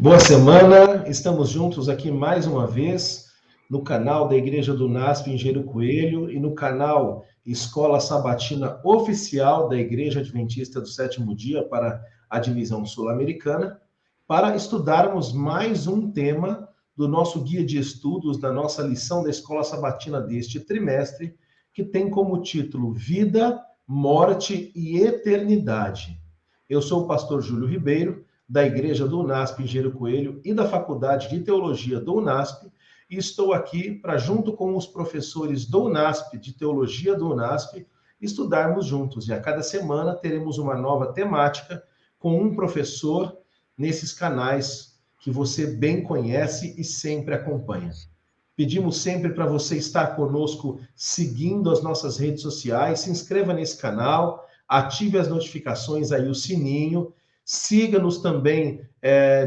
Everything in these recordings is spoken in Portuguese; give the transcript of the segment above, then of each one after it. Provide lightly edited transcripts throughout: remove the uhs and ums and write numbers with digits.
Boa semana, estamos juntos aqui mais uma vez no canal da Igreja do NASP Engenheiro Coelho e no canal Escola Sabatina Oficial da Igreja Adventista do Sétimo Dia para a Divisão Sul-Americana, para estudarmos mais um tema do nosso guia de estudos, da nossa lição da Escola Sabatina deste trimestre, que tem como título Vida, Morte e Eternidade. Eu sou o pastor Júlio Ribeiro, da Igreja do UNASP Engenheiro Coelho e da Faculdade de Teologia do UNASP, e estou aqui para, junto com os professores do UNASP, de Teologia do UNASP, estudarmos juntos. E a cada semana teremos uma nova temática com um professor nesses canais que você bem conhece e sempre acompanha. Pedimos sempre para você estar conosco seguindo as nossas redes sociais, se inscreva nesse canal, ative as notificações aí, o sininho. Siga-nos também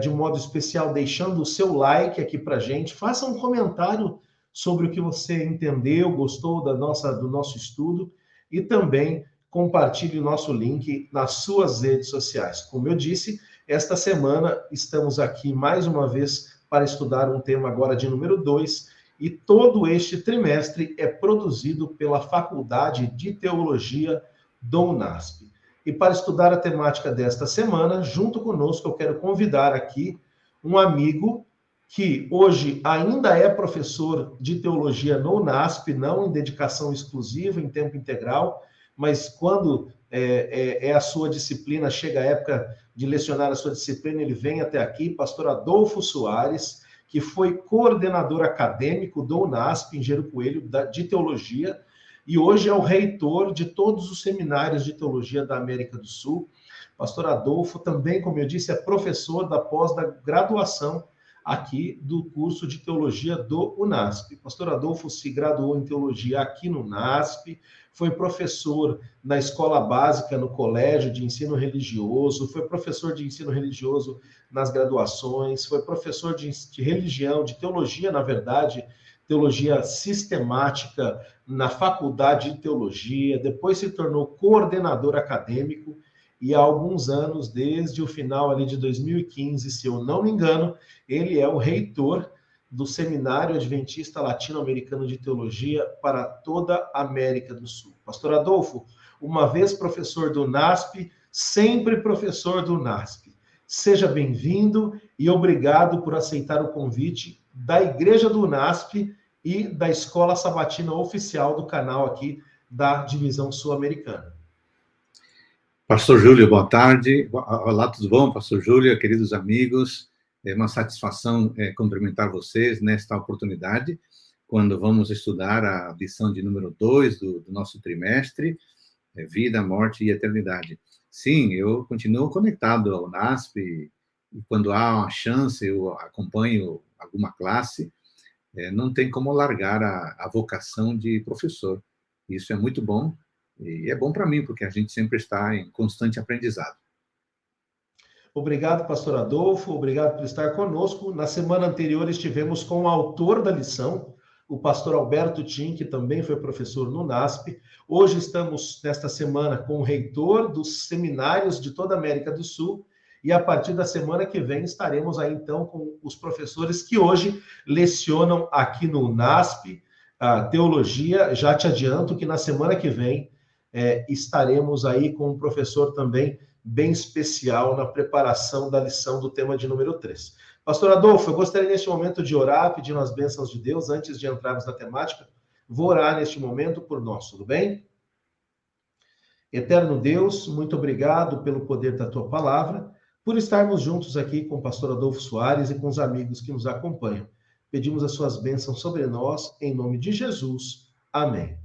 de um modo especial, deixando o seu like aqui para a gente. Faça um comentário sobre o que você entendeu, gostou do nosso estudo e também compartilhe o nosso link nas suas redes sociais. Como eu disse, esta semana estamos aqui mais uma vez para estudar um tema agora de número 2 e todo este trimestre é produzido pela Faculdade de Teologia do UNASP. E para estudar a temática desta semana, junto conosco, eu quero convidar aqui um amigo que hoje ainda é professor de teologia no UNASP, não em dedicação exclusiva, em tempo integral, mas quando é a sua disciplina, chega a época de lecionar a sua disciplina, ele vem até aqui, pastor Adolfo Soares, que foi coordenador acadêmico do UNASP, Engenheiro Coelho, de teologia, e hoje é o reitor de todos os seminários de teologia da América do Sul. Pastor Adolfo também, como eu disse, é professor da pós-graduação aqui do curso de teologia do UNASP. Pastor Adolfo se graduou em teologia aqui no UNASP, foi professor na escola básica no colégio de ensino religioso, foi professor de ensino religioso nas graduações, foi professor de religião, de teologia, na verdade, teologia sistemática na Faculdade de Teologia, depois se tornou coordenador acadêmico e há alguns anos, desde o final ali de 2015, se eu não me engano, ele é o reitor do Seminário Adventista Latino-Americano de Teologia para toda a América do Sul. Pastor Adolfo, uma vez professor do UNASP, sempre professor do UNASP. Seja bem-vindo e obrigado por aceitar o convite da Igreja do UNASP e da Escola Sabatina Oficial do canal aqui da Divisão Sul-Americana. Pastor Júlio, boa tarde. Olá, tudo bom, Pastor Júlio, queridos amigos? É uma satisfação cumprimentar vocês nesta oportunidade, quando vamos estudar a lição de número 2 do nosso trimestre, Vida, Morte e Eternidade. Sim, eu continuo conectado ao NASP, e quando há uma chance, eu acompanho alguma classe. Não tem como largar a vocação de professor. Isso é muito bom, e é bom para mim, porque a gente sempre está em constante aprendizado. Obrigado, pastor Adolfo, obrigado por estar conosco. Na semana anterior estivemos com o autor da lição, o pastor Alberto Tim, que também foi professor no NASP. Hoje estamos, nesta semana, com o reitor dos seminários de toda a América do Sul, e a partir da semana que vem estaremos aí, então, com os professores que hoje lecionam aqui no NASP, a teologia. Já te adianto que na semana que vem estaremos aí com um professor também bem especial na preparação da lição do tema de número 3. Pastor Adolfo, eu gostaria neste momento de orar, pedindo as bênçãos de Deus, antes de entrarmos na temática. Vou orar neste momento por nós, tudo bem? Eterno Deus, muito obrigado pelo poder da tua palavra, por estarmos juntos aqui com o pastor Adolfo Soares e com os amigos que nos acompanham. Pedimos as suas bênçãos sobre nós, em nome de Jesus. Amém.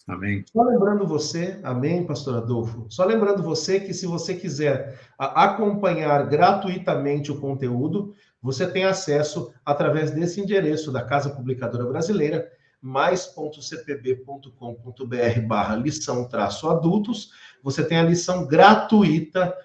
Amém. Só lembrando você, amém, pastor Adolfo? Só lembrando você que se você quiser acompanhar gratuitamente o conteúdo, você tem acesso através desse endereço da Casa Publicadora Brasileira, mais.cpb.com.br/lição-adultos. Você tem a lição gratuita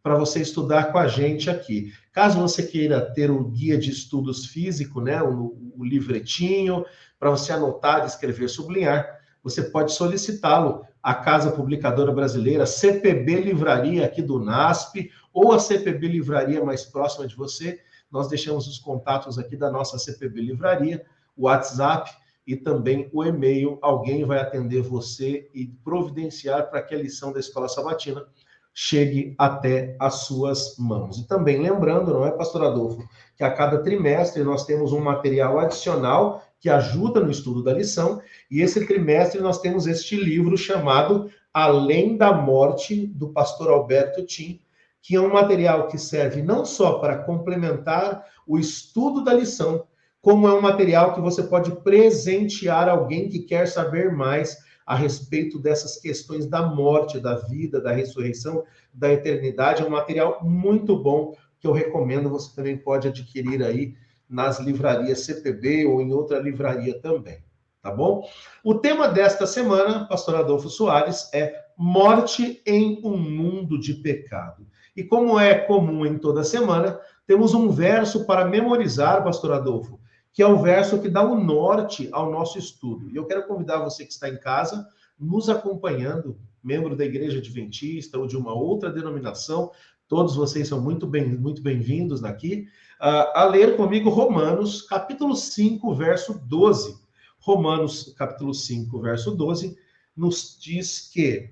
para você estudar com a gente aqui. Caso você queira ter o guia de estudos físico, né, o livretinho, para você anotar, escrever, sublinhar, você pode solicitá-lo à Casa Publicadora Brasileira, CPB Livraria aqui do NASP, ou a CPB Livraria mais próxima de você. Nós deixamos os contatos aqui da nossa CPB Livraria, o WhatsApp e também o e-mail. Alguém vai atender você e providenciar para que a lição da Escola Sabatina chegue até as suas mãos. E também lembrando, não é, pastor Adolfo, que a cada trimestre nós temos um material adicional que ajuda no estudo da lição, e esse trimestre nós temos este livro chamado Além da Morte, do pastor Alberto Tim, que é um material que serve não só para complementar o estudo da lição, como é um material que você pode presentear alguém que quer saber mais a respeito dessas questões da morte, da vida, da ressurreição, da eternidade. É um material muito bom que eu recomendo, você também pode adquirir aí nas livrarias CPB ou em outra livraria também, tá bom? O tema desta semana, pastor Adolfo Soares, é morte em um mundo de pecado. E como é comum em toda semana, temos um verso para memorizar, pastor Adolfo, que é o verso que dá o norte ao nosso estudo. E eu quero convidar você que está em casa, nos acompanhando, membro da Igreja Adventista ou de uma outra denominação, todos vocês são muito bem-vindos aqui, a ler comigo Romanos, capítulo 5, verso 12. Romanos, capítulo 5, verso 12, nos diz que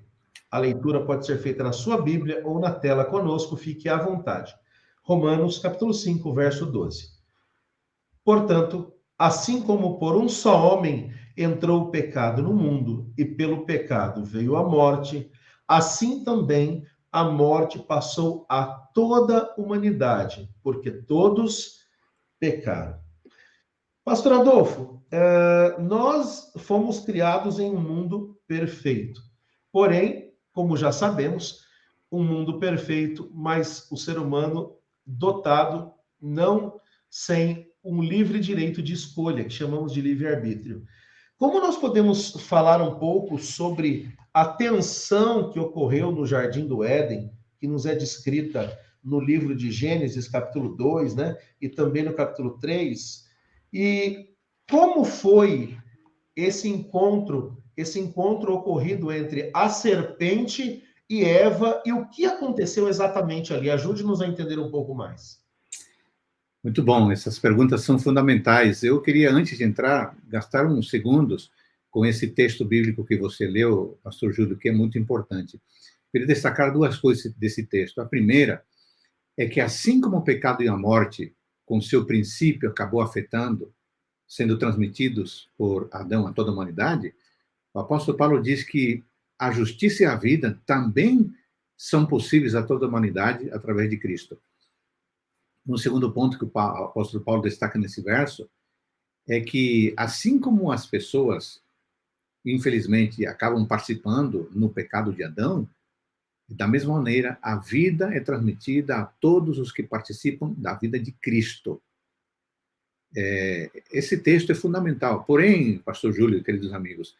a leitura pode ser feita na sua Bíblia ou na tela conosco, fique à vontade. Romanos, capítulo 5, verso 12. Portanto, assim como por um só homem entrou o pecado no mundo, e pelo pecado veio a morte, assim também a morte passou a toda a humanidade, porque todos pecaram. Pastor Adolfo, nós fomos criados em um mundo perfeito. Porém, como já sabemos, um mundo perfeito, mas o ser humano dotado, não sem um livre direito de escolha, que chamamos de livre-arbítrio. Como nós podemos falar um pouco sobre a tensão que ocorreu no Jardim do Éden, que nos é descrita no livro de Gênesis, capítulo 2, né? E também no capítulo 3, e como foi esse encontro ocorrido entre a serpente e Eva, e o que aconteceu exatamente ali? Ajude-nos a entender um pouco mais. Muito bom, essas perguntas são fundamentais. Eu queria, antes de entrar, gastar uns segundos com esse texto bíblico que você leu, pastor Júlio, que é muito importante. Queria destacar duas coisas desse texto. A primeira é que, assim como o pecado e a morte, com seu princípio, acabou afetando, sendo transmitidos por Adão a toda a humanidade, o apóstolo Paulo diz que a justiça e a vida também são possíveis a toda a humanidade através de Cristo. Um segundo ponto que o apóstolo Paulo destaca nesse verso é que, assim como as pessoas, infelizmente, acabam participando no pecado de Adão, da mesma maneira, a vida é transmitida a todos os que participam da vida de Cristo. Esse texto é fundamental. Porém, pastor Júlio, queridos amigos,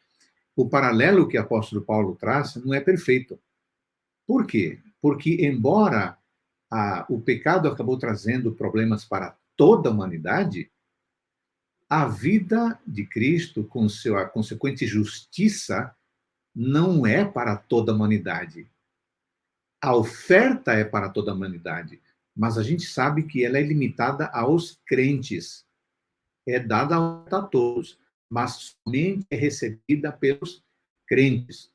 o paralelo que o apóstolo Paulo traz não é perfeito. Por quê? Porque, embora o pecado acabou trazendo problemas para toda a humanidade, a vida de Cristo, com sua consequente justiça, não é para toda a humanidade. A oferta é para toda a humanidade, mas a gente sabe que ela é limitada aos crentes. É dada a todos, mas somente é recebida pelos crentes.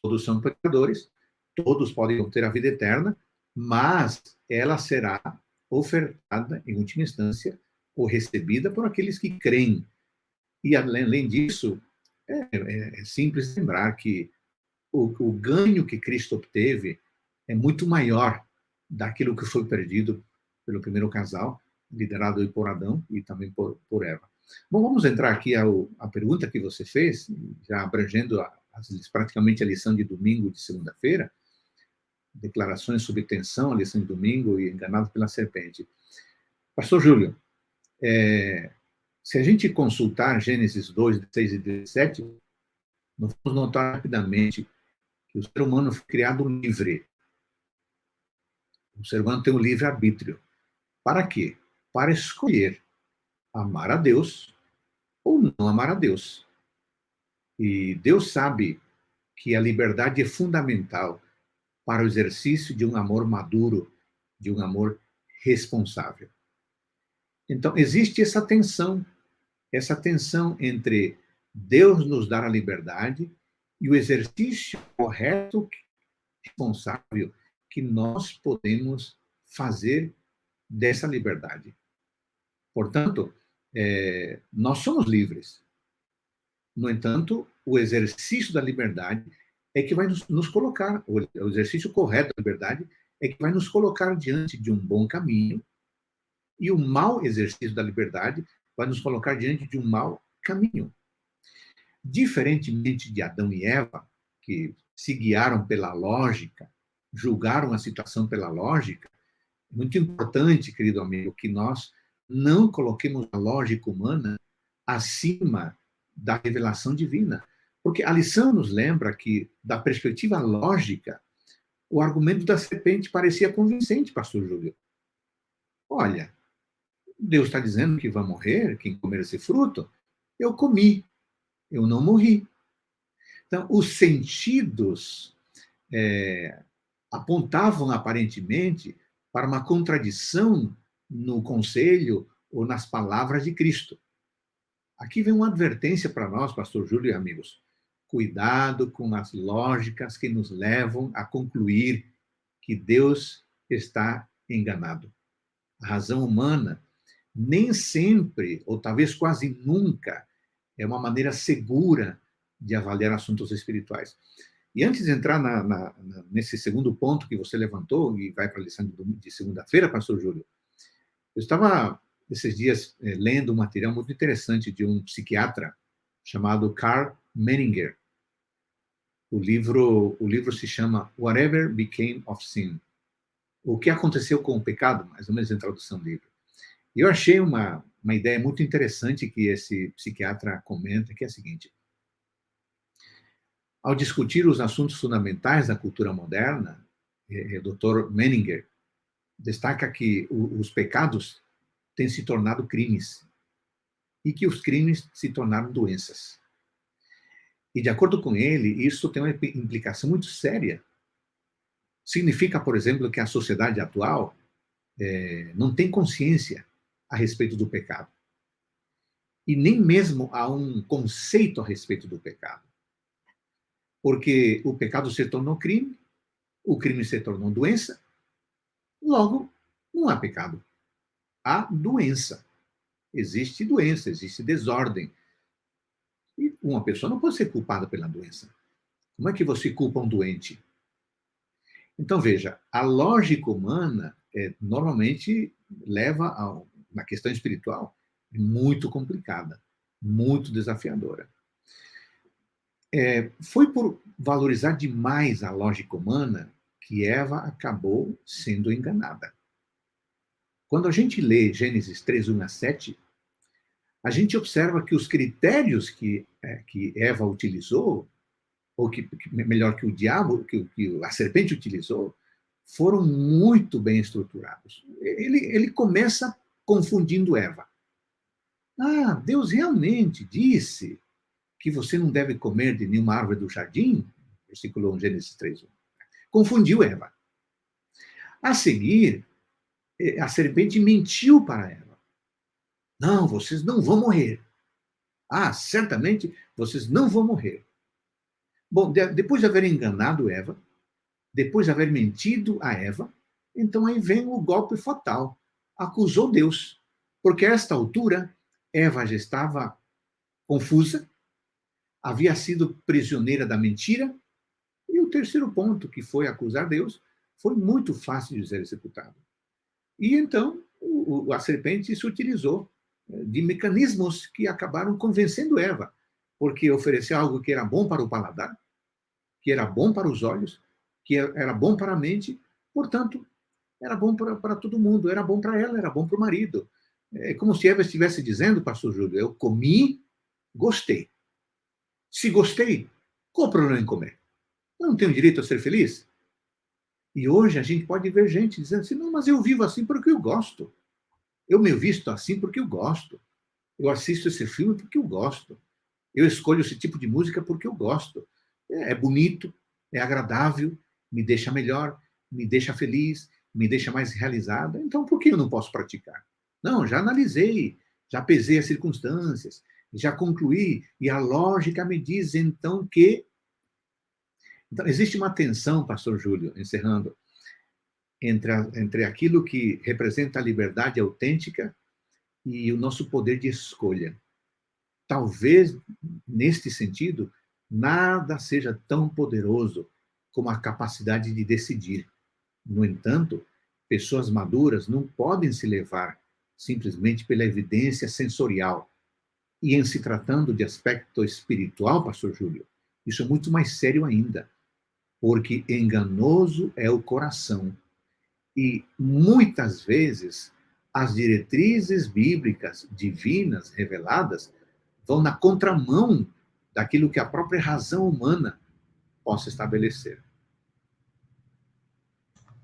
Todos são pecadores, todos podem ter a vida eterna, mas ela será ofertada, em última instância, ou recebida por aqueles que creem. E, além disso, é simples lembrar que o ganho que Cristo obteve é muito maior daquilo que foi perdido pelo primeiro casal, liderado por Adão e também por Eva. Bom, vamos entrar aqui à pergunta que você fez, já abrangendo praticamente a lição de domingo de segunda-feira, declarações sobre tensão, a lição de domingo e enganado pela serpente. Pastor Júlio, se a gente consultar Gênesis 2, 16 e 17, nós vamos notar rapidamente que o ser humano foi criado livre. O ser humano tem um livre-arbítrio. Para quê? Para escolher amar a Deus ou não amar a Deus. E Deus sabe que a liberdade é fundamental para o exercício de um amor maduro de um amor responsável. Então, existe essa tensão entre Deus nos dar a liberdade e o exercício correto, responsável, que nós podemos fazer dessa liberdade. Portanto, nós somos livres. No entanto, o exercício da liberdade é que vai nos colocar, o exercício correto da liberdade é que vai nos colocar diante de um bom caminho, e o mau exercício da liberdade vai nos colocar diante de um mau caminho. Diferentemente de Adão e Eva, que se guiaram pela lógica, julgaram a situação pela lógica, é muito importante, querido amigo, que nós não coloquemos a lógica humana acima da revelação divina. Porque a lição nos lembra que, da perspectiva lógica, o argumento da serpente parecia convincente, pastor Júlio. Olha, Deus está dizendo que vai morrer quem comer esse fruto. Eu comi, eu não morri. Então, os sentidos apontavam aparentemente para uma contradição no conselho ou nas palavras de Cristo. Aqui vem uma advertência para nós, pastor Júlio e amigos. Cuidado com as lógicas que nos levam a concluir que Deus está enganado. A razão humana nem sempre, ou talvez quase nunca, é uma maneira segura de avaliar assuntos espirituais. E antes de entrar nesse segundo ponto que você levantou, e vai para a lição de segunda-feira, pastor Júlio, eu estava, esses dias, lendo um material muito interessante de um psiquiatra chamado Karl Menninger. O livro se chama Whatever Became of Sin. O que aconteceu com o pecado, mais ou menos a tradução do livro. E eu achei uma ideia muito interessante que esse psiquiatra comenta, que é a seguinte: ao discutir os assuntos fundamentais da cultura moderna, o Dr. Menninger destaca que os pecados têm se tornado crimes e que os crimes se tornaram doenças. E, de acordo com ele, isso tem uma implicação muito séria. Significa, por exemplo, que a sociedade atual não tem consciência a respeito do pecado. E nem mesmo há um conceito a respeito do pecado. Porque o pecado se tornou crime, o crime se tornou doença, logo, não há pecado. Há doença. Existe doença, existe desordem. E uma pessoa não pode ser culpada pela doença. Como é que você culpa um doente? Então, veja, a lógica humana normalmente leva na questão espiritual muito complicada, muito desafiadora. Foi por valorizar demais a lógica humana que Eva acabou sendo enganada. Quando a gente lê Gênesis 3, 1 a 7, a gente observa que os critérios que Eva utilizou, ou melhor, que o diabo, que a serpente utilizou, foram muito bem estruturados. Ele começa confundindo Eva. Deus realmente disse que você não deve comer de nenhuma árvore do jardim? Versículo 1, Gênesis 3:1. Confundiu Eva. A seguir, a serpente mentiu para Eva. Não, vocês não vão morrer. Certamente vocês não vão morrer. Bom, depois de haver enganado Eva, depois de haver mentido a Eva, então aí vem o golpe fatal. Acusou Deus. Porque a esta altura, Eva já estava confusa, havia sido prisioneira da mentira, e o terceiro ponto, que foi acusar Deus, foi muito fácil de ser executado. E então a serpente se utilizou de mecanismos que acabaram convencendo Eva, porque ofereceu algo que era bom para o paladar, que era bom para os olhos, que era bom para a mente, portanto, era bom para todo mundo, era bom para ela, era bom para o marido. É como se Eva estivesse dizendo, pastor Júlio, eu comi, gostei. Se gostei, qual o problema em comer? Eu não tenho direito a ser feliz? E hoje a gente pode ver gente dizendo assim, não, mas eu vivo assim porque eu gosto. Eu me visto assim porque eu gosto. Eu assisto esse filme porque eu gosto. Eu escolho esse tipo de música porque eu gosto. É bonito, é agradável, me deixa melhor, me deixa feliz, me deixa mais realizada, então por que eu não posso praticar? Não, já analisei, já pesei as circunstâncias, já concluí, e a lógica me diz então que... Então, existe uma tensão, pastor Júlio, encerrando, entre aquilo que representa a liberdade autêntica e o nosso poder de escolha. Talvez, neste sentido, nada seja tão poderoso como a capacidade de decidir. No entanto, pessoas maduras não podem se levar simplesmente pela evidência sensorial. E em se tratando de aspecto espiritual, pastor Júlio, isso é muito mais sério ainda, porque enganoso é o coração. E muitas vezes as diretrizes bíblicas divinas reveladas vão na contramão daquilo que a própria razão humana possa estabelecer.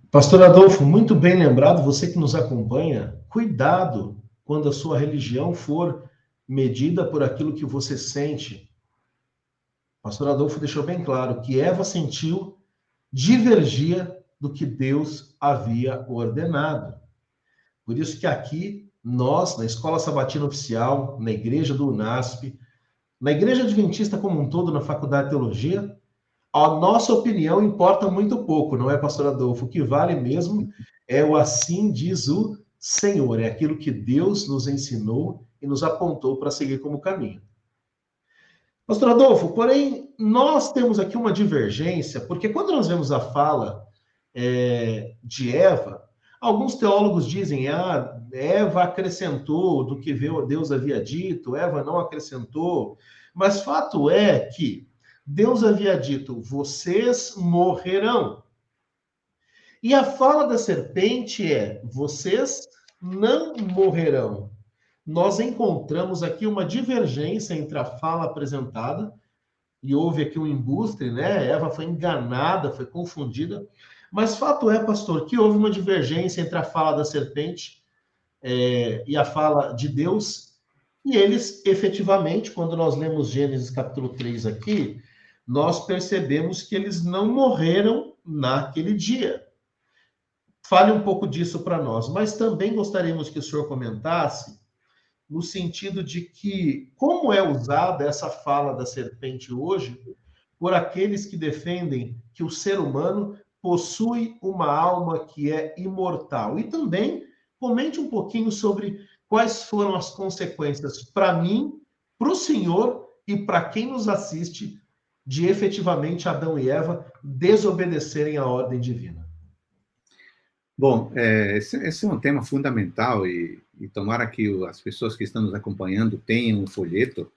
Pastor Adolfo, muito bem lembrado, você que nos acompanha, cuidado quando a sua religião for medida por aquilo que você sente. Pastor Adolfo deixou bem claro que Eva sentiu divergia do que Deus havia ordenado. Por isso que aqui, nós, na Escola Sabatina Oficial, na Igreja do UNASP, na Igreja Adventista como um todo, na Faculdade de Teologia, a nossa opinião importa muito pouco, não é, pastor Adolfo? O que vale mesmo é o assim diz o Senhor, é aquilo que Deus nos ensinou e nos apontou para seguir como caminho. Pastor Adolfo, porém, nós temos aqui uma divergência, porque quando nós vemos a fala de Eva, alguns teólogos dizem, Eva acrescentou do que Deus havia dito, Eva não acrescentou, mas fato é que Deus havia dito, vocês morrerão. E a fala da serpente é, vocês não morrerão. Nós encontramos aqui uma divergência entre a fala apresentada, e houve aqui um embuste, né? Eva foi enganada, foi confundida. Mas fato é, pastor, que houve uma divergência entre a fala da serpente e a fala de Deus, e eles, efetivamente, quando nós lemos Gênesis capítulo 3 aqui, nós percebemos que eles não morreram naquele dia. Fale um pouco disso para nós, mas também gostaríamos que o senhor comentasse no sentido de que como é usada essa fala da serpente hoje por aqueles que defendem que o ser humano possui uma alma que é imortal. E também comente um pouquinho sobre quais foram as consequências para mim, para o senhor e para quem nos assiste de efetivamente Adão e Eva desobedecerem à ordem divina. Bom, esse é um tema fundamental e tomara que as pessoas que estão nos acompanhando tenham um folheto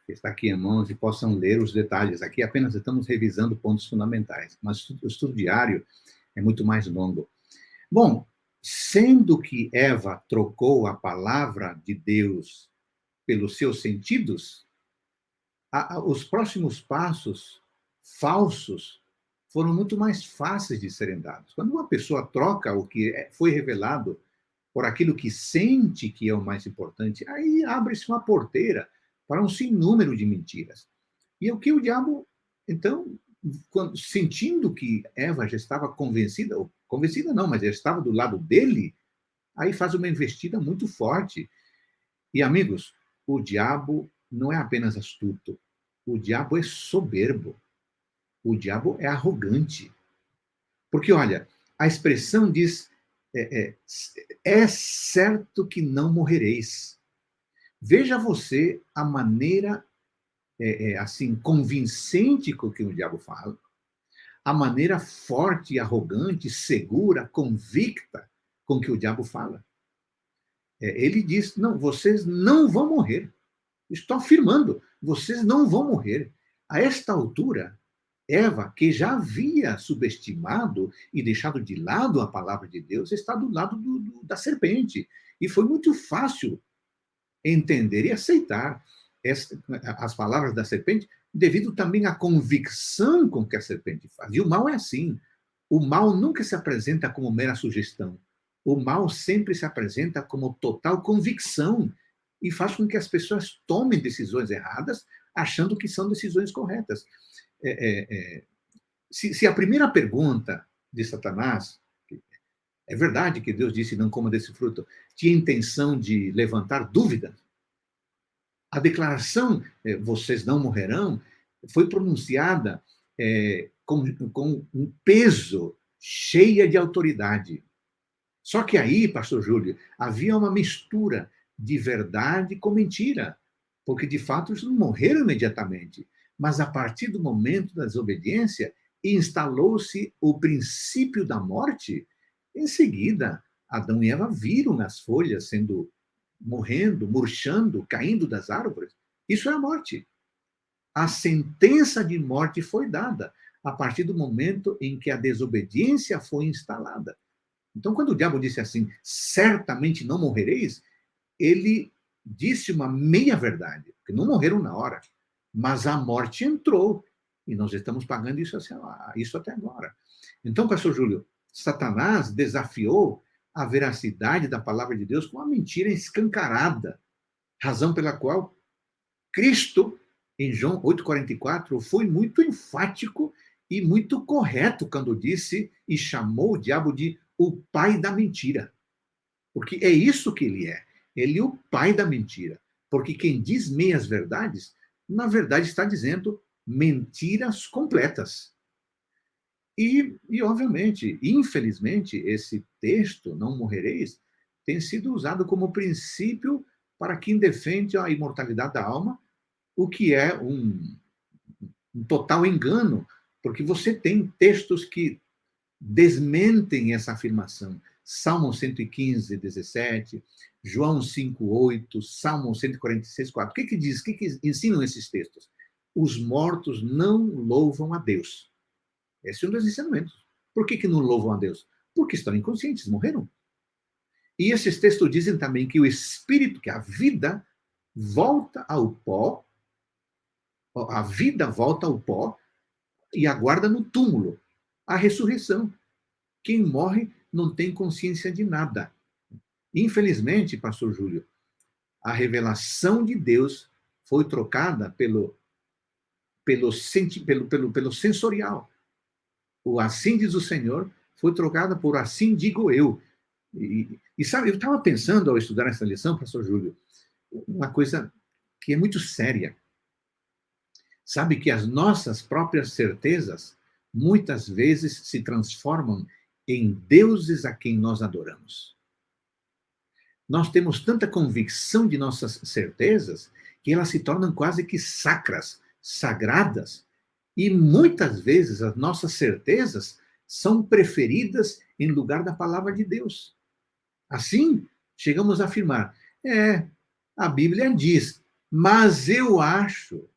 que está aqui em mãos e possam ler os detalhes. Aqui apenas estamos revisando pontos fundamentais, mas o estudo diário é muito mais longo. Bom, sendo que Eva trocou a palavra de Deus pelos seus sentidos, os próximos passos falsos foram muito mais fáceis de serem dados. Quando uma pessoa troca o que foi revelado por aquilo que sente que é o mais importante, aí abre-se uma porteira para um sinnúmero de mentiras. E o que o diabo, então, sentindo que Eva já estava convencida, ou convencida não, mas já estava do lado dele, aí faz uma investida muito forte. E, amigos, o diabo não é apenas astuto, o diabo é soberbo, o diabo é arrogante. Porque, olha, a expressão diz, é certo que não morrereis. Veja você a maneira, assim, convincente com que o diabo fala, a maneira forte, arrogante, segura, convicta com que o diabo fala. Ele diz, não, vocês não vão morrer. Estou afirmando, vocês não vão morrer. A esta altura, Eva, que já havia subestimado e deixado de lado a palavra de Deus, está do lado da serpente. E foi muito fácil entender e aceitar as palavras da serpente, devido também à convicção com que a serpente faz. E o mal é assim. O mal nunca se apresenta como mera sugestão. O mal sempre se apresenta como total convicção e faz com que as pessoas tomem decisões erradas, achando que são decisões corretas. Se a primeira pergunta de Satanás, É verdade que Deus disse, não coma desse fruto. Tinha intenção de levantar dúvidas. A declaração, vocês não morrerão, foi pronunciada com um peso, cheia de autoridade. Só que aí, pastor Júlio, havia uma mistura de verdade com mentira, porque de fato eles não morreram imediatamente, mas a partir do momento da desobediência, instalou-se o princípio da morte. Em seguida, Adão e Eva viram as folhas sendo morrendo, murchando, caindo das árvores. Isso é a morte. A sentença de morte foi dada a partir do momento em que a desobediência foi instalada. Então, quando o diabo disse assim, certamente não morrereis, ele disse uma meia-verdade, porque não morreram na hora, mas a morte entrou, e nós estamos pagando isso até agora. Então, pastor Júlio, Satanás desafiou a veracidade da palavra de Deus com uma mentira escancarada, razão pela qual Cristo, em João 8,44, foi muito enfático e muito correto quando disse e chamou o diabo de o pai da mentira. Porque é isso que ele é. Ele é o pai da mentira. Porque quem diz meias verdades, na verdade está dizendo mentiras completas. E obviamente, infelizmente, esse texto, não morrereis, tem sido usado como princípio para quem defende a imortalidade da alma, o que é um total engano, porque você tem textos que desmentem essa afirmação. Salmo 115, 17, João 5, 8, Salmo 146, 4. O que diz? O que ensinam esses textos? Os mortos não louvam a Deus. Esse é um dos ensinamentos. Por que não louvam a Deus? Porque estão inconscientes, morreram. E esses textos dizem também que o espírito, que a vida, volta ao pó, a vida volta ao pó e aguarda no túmulo a ressurreição. Quem morre não tem consciência de nada. Infelizmente, pastor Júlio, a revelação de Deus foi trocada pelo sensorial. O assim diz o Senhor foi trocada por assim digo eu. E sabe, eu estava pensando ao estudar essa lição, pastor Júlio, uma coisa que é muito séria. Sabe que as nossas próprias certezas muitas vezes se transformam em deuses a quem nós adoramos. Nós temos tanta convicção de nossas certezas que elas se tornam quase que sacras, sagradas, e muitas vezes as nossas certezas são preferidas em lugar da palavra de Deus. Assim, chegamos a afirmar, a Bíblia diz, mas eu acho.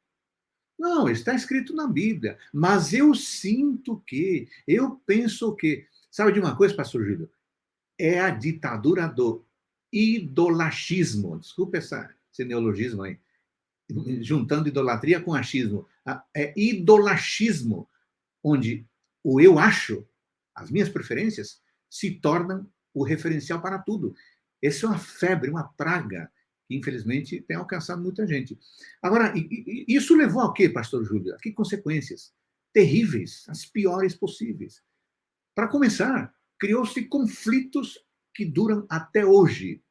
Não, está escrito na Bíblia, mas eu sinto que, eu penso que. Sabe de uma coisa, pastor Júlio? É a ditadura do idolachismo. Desculpa esse neologismo aí. Juntando idolatria com achismo. É idolachismo, onde o eu acho, as minhas preferências, se tornam o referencial para tudo. Essa é uma febre, uma praga que, infelizmente, tem alcançado muita gente. Agora, isso levou a quê, pastor Júlio? A que consequências? Terríveis, as piores possíveis. Para começar, criou-se conflitos que duram até hoje,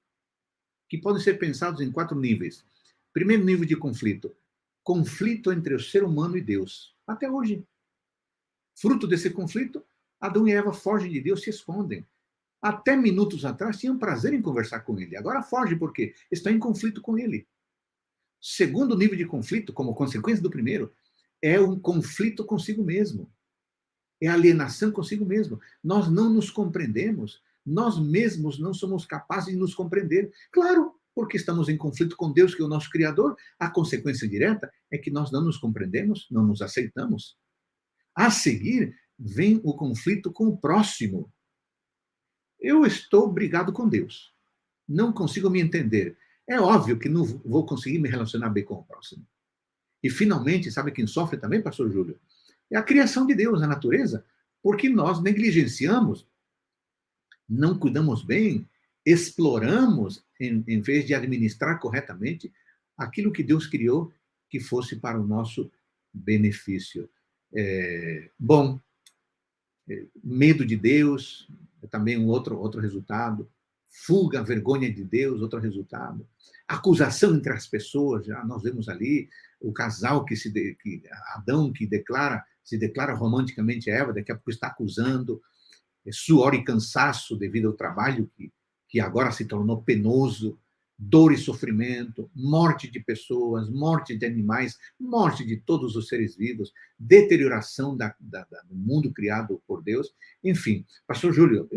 que podem ser pensados em 4 níveis. Primeiro nível de conflito, conflito entre o ser humano e Deus. Até hoje. Fruto desse conflito, Adão e Eva fogem de Deus, se escondem. Até minutos atrás tinham prazer em conversar com ele. Agora foge porque estão em conflito com ele. Segundo nível de conflito, como consequência do primeiro, é um conflito consigo mesmo. É alienação consigo mesmo. Nós não nos compreendemos. Nós mesmos não somos capazes de nos compreender. Claro, porque estamos em conflito com Deus, que é o nosso Criador. A consequência direta é que nós não nos compreendemos, não nos aceitamos. A seguir, vem o conflito com o próximo. Eu estou brigado com Deus. Não consigo me entender. É óbvio que não vou conseguir me relacionar bem com o próximo. E, finalmente, sabe quem sofre também, pastor Júlio? É a criação de Deus, a natureza, porque nós negligenciamos, não cuidamos bem, exploramos, em vez de administrar corretamente, aquilo que Deus criou que fosse para o nosso benefício. Medo de Deus, também um outro resultado. Fuga, vergonha de Deus, outro resultado. Acusação entre as pessoas, já nós vemos ali o casal Adão que se declara romanticamente a Eva, daqui a pouco está acusando, suor e cansaço devido ao trabalho que agora se tornou penoso, dor e sofrimento, morte de pessoas, morte de animais, morte de todos os seres vivos, deterioração do mundo criado por Deus. Enfim, pastor Júlio,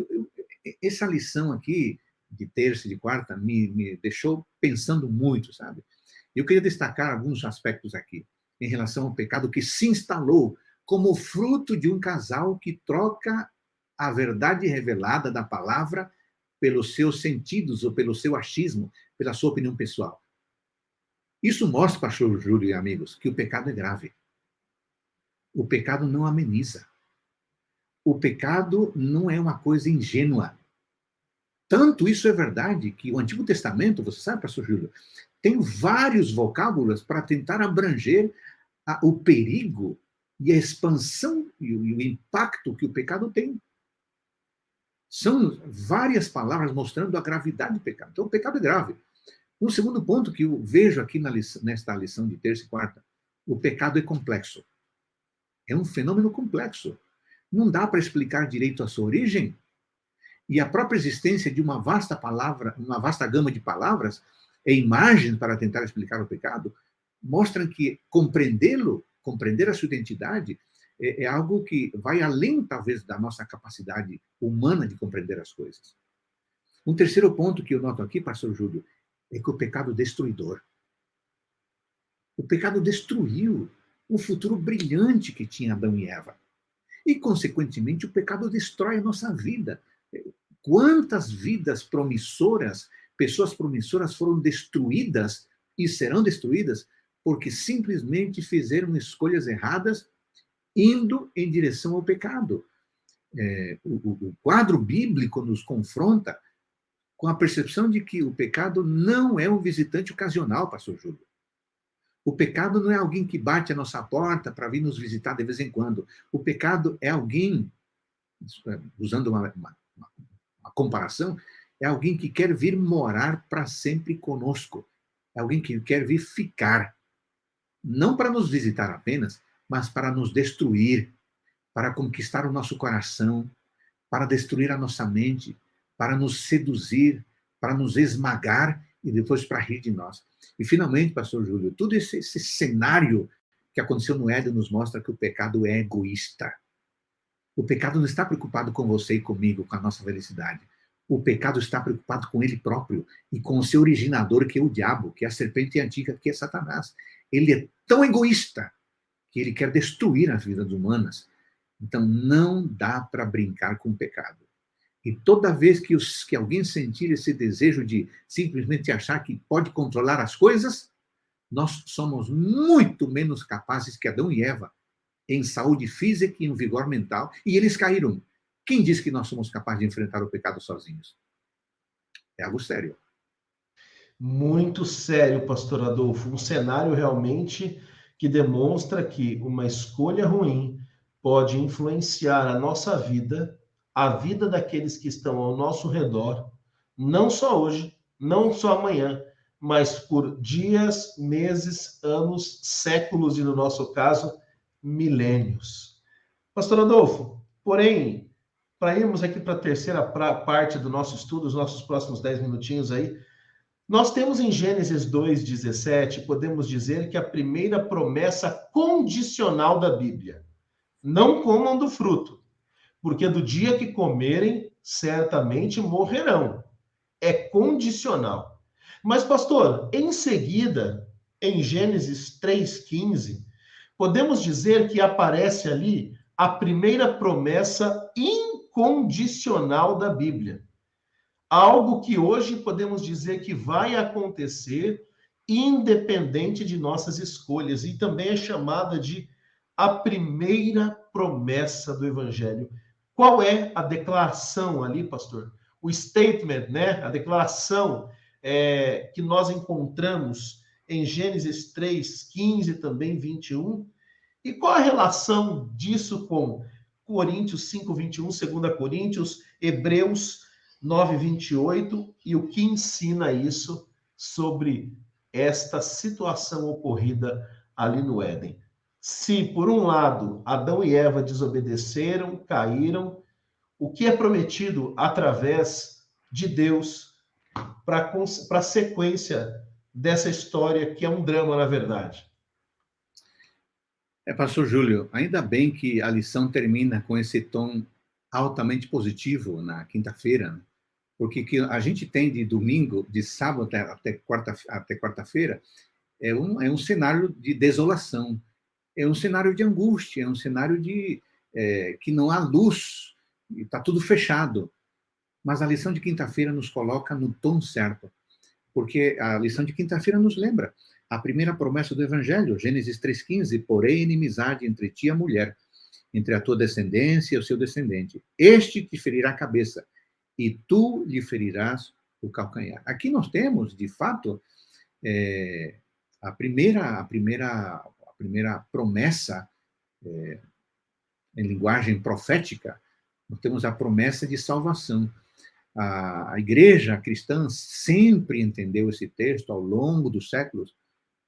essa lição aqui de terça e de quarta me deixou pensando muito, sabe? Eu queria destacar alguns aspectos aqui em relação ao pecado que se instalou como fruto de um casal que troca a verdade revelada da palavra pelos seus sentidos ou pelo seu achismo, pela sua opinião pessoal. Isso mostra, pastor Júlio e amigos, que o pecado é grave. O pecado não ameniza. O pecado não é uma coisa ingênua. Tanto isso é verdade que o Antigo Testamento, você sabe, pastor Júlio, tem vários vocábulos para tentar abranger o perigo e a expansão e o impacto que o pecado tem. São várias palavras mostrando a gravidade do pecado. Então, o pecado é grave. Um segundo ponto que eu vejo aqui nesta lição de terça e quarta, o pecado é complexo. É um fenômeno complexo. Não dá para explicar direito a sua origem. E a própria existência de uma vasta gama de palavras e imagens para tentar explicar o pecado, mostram que compreender a sua identidade, é algo que vai além, talvez, da nossa capacidade humana de compreender as coisas. Um terceiro ponto que eu noto aqui, pastor Júlio, é que o pecado destruidor. O pecado destruiu o futuro brilhante que tinha Adão e Eva. E, consequentemente, o pecado destrói a nossa vida. Quantas vidas promissoras, pessoas promissoras foram destruídas e serão destruídas porque simplesmente fizeram escolhas erradas indo em direção ao pecado. O quadro bíblico nos confronta com a percepção de que o pecado não é um visitante ocasional, pastor Júlio. O pecado não é alguém que bate a nossa porta para vir nos visitar de vez em quando. O pecado é alguém, usando uma comparação, é alguém que quer vir morar para sempre conosco. É alguém que quer vir ficar. Não para nos visitar apenas, mas para nos destruir, para conquistar o nosso coração, para destruir a nossa mente, para nos seduzir, para nos esmagar e depois para rir de nós. E, finalmente, pastor Júlio, todo esse cenário que aconteceu no Éden nos mostra que o pecado é egoísta. O pecado não está preocupado com você e comigo, com a nossa felicidade. O pecado está preocupado com ele próprio e com o seu originador, que é o diabo, que é a serpente antiga, que é Satanás. Ele é tão egoísta que ele quer destruir as vidas humanas. Então, não dá para brincar com o pecado. E toda vez que alguém sentir esse desejo de simplesmente achar que pode controlar as coisas, nós somos muito menos capazes que Adão e Eva em saúde física e em vigor mental, e eles caíram. Quem diz que nós somos capazes de enfrentar o pecado sozinhos? É algo sério. Muito sério, pastor Adolfo. Um cenário realmente que demonstra que uma escolha ruim pode influenciar a nossa vida, a vida daqueles que estão ao nosso redor, não só hoje, não só amanhã, mas por dias, meses, anos, séculos e, no nosso caso, milênios. Pastor Adolfo, porém, para irmos aqui para a terceira parte do nosso estudo, os nossos próximos 10 minutinhos aí, nós temos em Gênesis 2:17, podemos dizer que a primeira promessa condicional da Bíblia. Não comam do fruto, porque do dia que comerem, certamente morrerão. É condicional. Mas, pastor, em seguida, em Gênesis 3:15, podemos dizer que aparece ali a primeira promessa incondicional da Bíblia. Algo que hoje podemos dizer que vai acontecer independente de nossas escolhas, e também é chamada de a primeira promessa do Evangelho. Qual é a declaração ali, pastor? O statement, né? A declaração que nós encontramos em Gênesis 3:15, também 21. E qual a relação disso com Coríntios 5:21, 2 Coríntios, Hebreus 9:28, e o que ensina isso sobre esta situação ocorrida ali no Éden. Se, por um lado, Adão e Eva desobedeceram, caíram, o que é prometido através de Deus para a sequência dessa história, que é um drama, na verdade? Pastor Júlio, ainda bem que a lição termina com esse tom altamente positivo na quinta-feira, né? Porque que a gente tem de domingo, de sábado até quarta-feira, é um cenário de desolação, é um cenário de angústia, é um cenário que não há luz, está tudo fechado. Mas a lição de quinta-feira nos coloca no tom certo, porque a lição de quinta-feira nos lembra a primeira promessa do Evangelho, Gênesis 3,15, porém inimizade entre ti e a mulher, entre a tua descendência e o seu descendente. Este te ferirá a cabeça, e tu lhe ferirás o calcanhar. Aqui nós temos, de fato, a primeira promessa, em linguagem profética, nós temos a promessa de salvação. A igreja cristã sempre entendeu esse texto ao longo dos séculos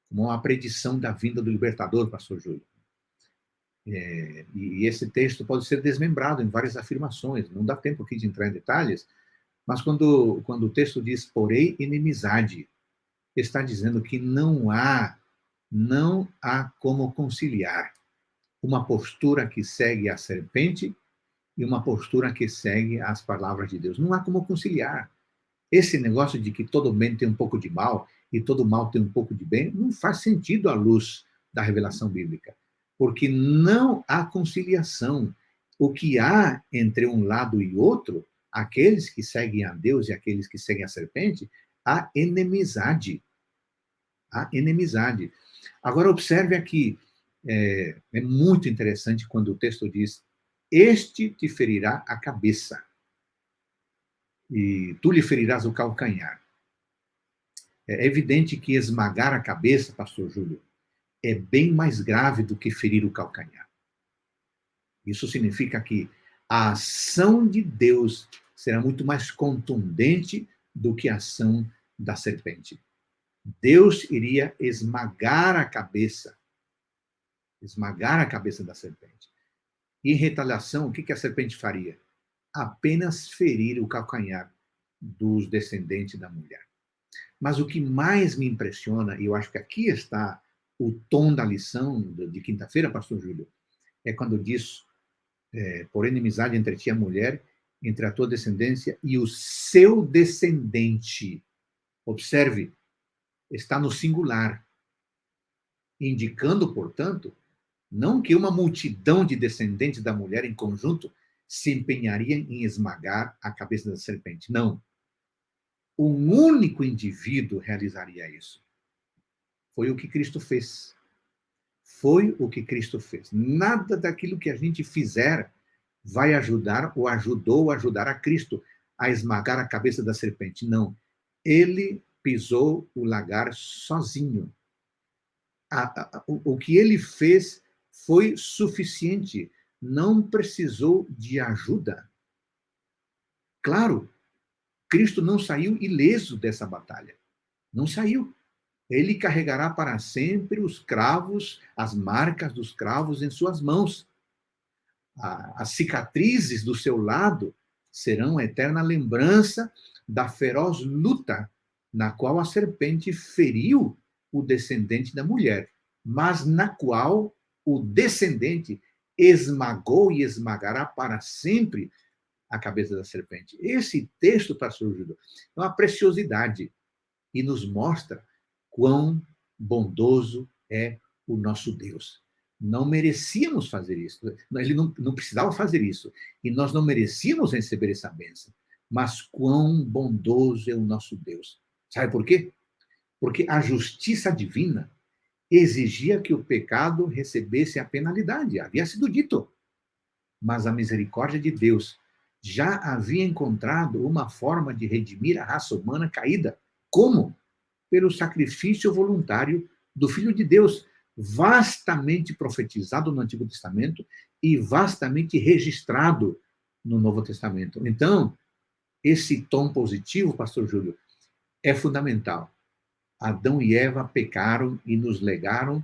como uma predição da vinda do libertador, pastor Júlio. E esse texto pode ser desmembrado em várias afirmações, não dá tempo aqui de entrar em detalhes, mas quando o texto diz, porém, inimizade, está dizendo que não há como conciliar uma postura que segue a serpente e uma postura que segue as palavras de Deus. Não há como conciliar. Esse negócio de que todo bem tem um pouco de mal e todo mal tem um pouco de bem, não faz sentido à luz da revelação bíblica, porque não há conciliação. O que há entre um lado e outro, aqueles que seguem a Deus e aqueles que seguem a serpente, há inimizade. Há inimizade. Agora, observe aqui, é muito interessante quando o texto diz, este te ferirá a cabeça, e tu lhe ferirás o calcanhar. É evidente que esmagar a cabeça, pastor Júlio, é bem mais grave do que ferir o calcanhar. Isso significa que a ação de Deus será muito mais contundente do que a ação da serpente. Deus iria esmagar a cabeça da serpente. E em retaliação, o que a serpente faria? Apenas ferir o calcanhar dos descendentes da mulher. Mas o que mais me impressiona, e eu acho que aqui está o tom da lição de quinta-feira, pastor Júlio, é quando diz, por inimizade entre ti e a mulher, entre a tua descendência e o seu descendente. Observe, está no singular, indicando, portanto, não que uma multidão de descendentes da mulher em conjunto se empenharia em esmagar a cabeça da serpente. Não. Um único indivíduo realizaria isso. Foi o que Cristo fez. Foi o que Cristo fez. Nada daquilo que a gente fizer vai ajudar ou ajudou a ajudar a Cristo a esmagar a cabeça da serpente. Não. Ele pisou o lagar sozinho. O que ele fez foi suficiente. Não precisou de ajuda. Claro, Cristo não saiu ileso dessa batalha. Não saiu. Ele carregará para sempre os cravos, as marcas dos cravos em suas mãos. As cicatrizes do seu lado serão a eterna lembrança da feroz luta na qual a serpente feriu o descendente da mulher, mas na qual o descendente esmagou e esmagará para sempre a cabeça da serpente. Esse texto, pastor Júlio, é uma preciosidade e nos mostra quão bondoso é o nosso Deus. Não merecíamos fazer isso. Ele não precisava fazer isso. E nós não merecíamos receber essa bênção. Mas quão bondoso é o nosso Deus. Sabe por quê? Porque a justiça divina exigia que o pecado recebesse a penalidade. Havia sido dito. Mas a misericórdia de Deus já havia encontrado uma forma de redimir a raça humana caída. Como? Pelo sacrifício voluntário do Filho de Deus, vastamente profetizado no Antigo Testamento e vastamente registrado no Novo Testamento. Então, esse tom positivo, pastor Júlio, é fundamental. Adão e Eva pecaram e nos legaram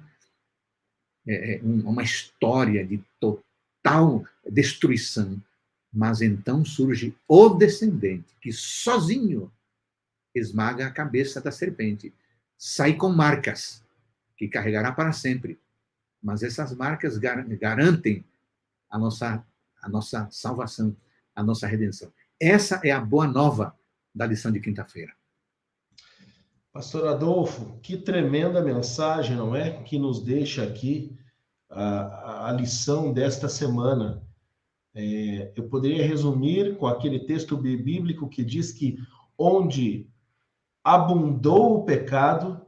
uma história de total destruição. Mas então surge o descendente, que sozinho esmaga a cabeça da serpente. Sai com marcas, que carregará para sempre. Mas essas marcas garantem a nossa salvação, a nossa redenção. Essa é a boa nova da lição de quinta-feira. Pastor Adolfo, que tremenda mensagem, não é? Que nos deixa aqui a lição desta semana. Eu poderia resumir com aquele texto bíblico que diz que onde abundou o pecado,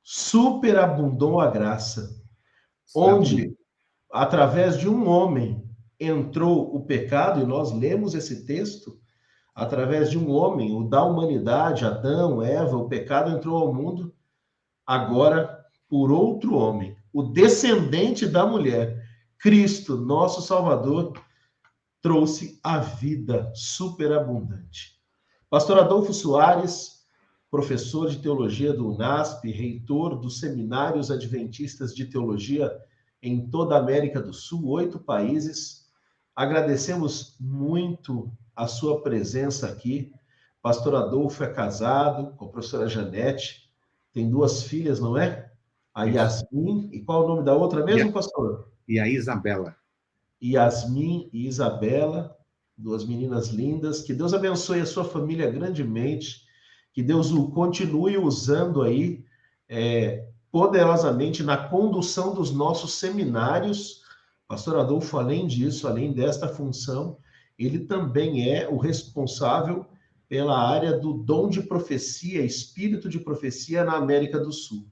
superabundou a graça. Onde, através de um homem, entrou o pecado, e nós lemos esse texto, através de um homem, o da humanidade, Adão, Eva, o pecado entrou ao mundo, agora por outro homem, o descendente da mulher, Cristo, nosso Salvador, trouxe a vida superabundante. Pastor Adolfo Soares, professor de teologia do UNASP, reitor dos Seminários Adventistas de Teologia em toda a América do Sul, 8 países, agradecemos muito a sua presença aqui. Pastor Adolfo é casado com a professora Janete, tem 2 filhas, não é? A Yasmin, e qual é o nome da outra mesmo, pastor? E a Isabela. Yasmin e Isabela, 2 meninas lindas. Que Deus abençoe a sua família grandemente, que Deus o continue usando aí poderosamente na condução dos nossos seminários. Pastor Adolfo, além disso, além desta função, ele também é o responsável pela área do dom de profecia, espírito de profecia na América do Sul.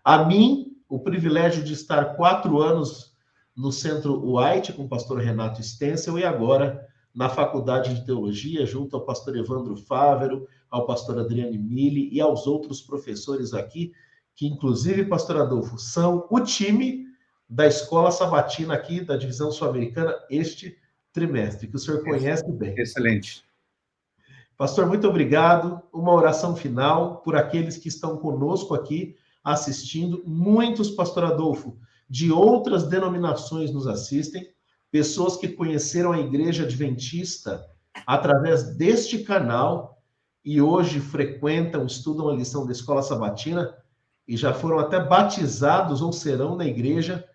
A mim, o privilégio de estar 4 anos no Centro White com o pastor Renato Stencel e agora na Faculdade de Teologia, junto ao pastor Evandro Fávero, ao pastor Adriane Mille e aos outros professores aqui, que inclusive, pastor Adolfo, são o time da Escola Sabatina aqui da Divisão Sul-Americana este trimestre, que o senhor conhece bem. Excelente. Pastor, muito obrigado. Uma oração final por aqueles que estão conosco aqui assistindo. Muitos, pastor Adolfo, de outras denominações nos assistem, pessoas que conheceram a Igreja Adventista através deste canal e hoje frequentam, estudam a lição da Escola Sabatina e já foram até batizados ou serão na igreja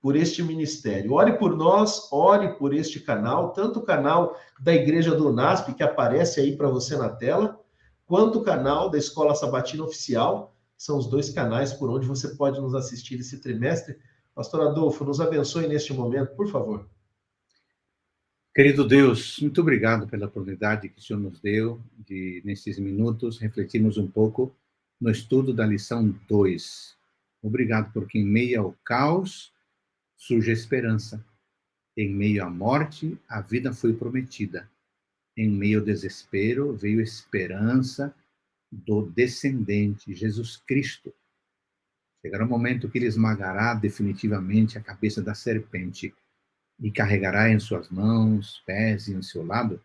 por este ministério. Ore por nós, ore por este canal, tanto o canal da Igreja do UNASP, que aparece aí para você na tela, quanto o canal da Escola Sabatina Oficial. São os 2 canais por onde você pode nos assistir esse trimestre. Pastor Adolfo, nos abençoe neste momento, por favor. Querido Deus, muito obrigado pela oportunidade que o Senhor nos deu de, nesses minutos, refletirmos um pouco no estudo da lição 2. Obrigado porque em meio ao caos surge a esperança. Em meio à morte, a vida foi prometida. Em meio ao desespero, veio a esperança do descendente, Jesus Cristo. Chegará o momento que ele esmagará definitivamente a cabeça da serpente e carregará em suas mãos, pés e em seu lado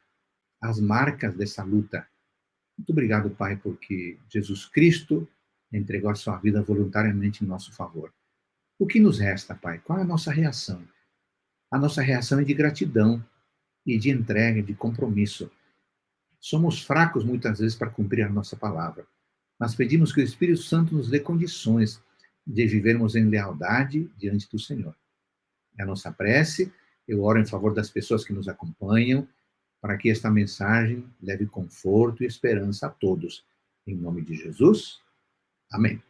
as marcas dessa luta. Muito obrigado, Pai, porque Jesus Cristo entregou a sua vida voluntariamente em nosso favor. O que nos resta, Pai? Qual é a nossa reação? A nossa reação é de gratidão e de entrega, de compromisso. Somos fracos muitas vezes para cumprir a nossa palavra, mas pedimos que o Espírito Santo nos dê condições de vivermos em lealdade diante do Senhor. É a nossa prece. Eu oro em favor das pessoas que nos acompanham, para que esta mensagem leve conforto e esperança a todos. Em nome de Jesus, amém.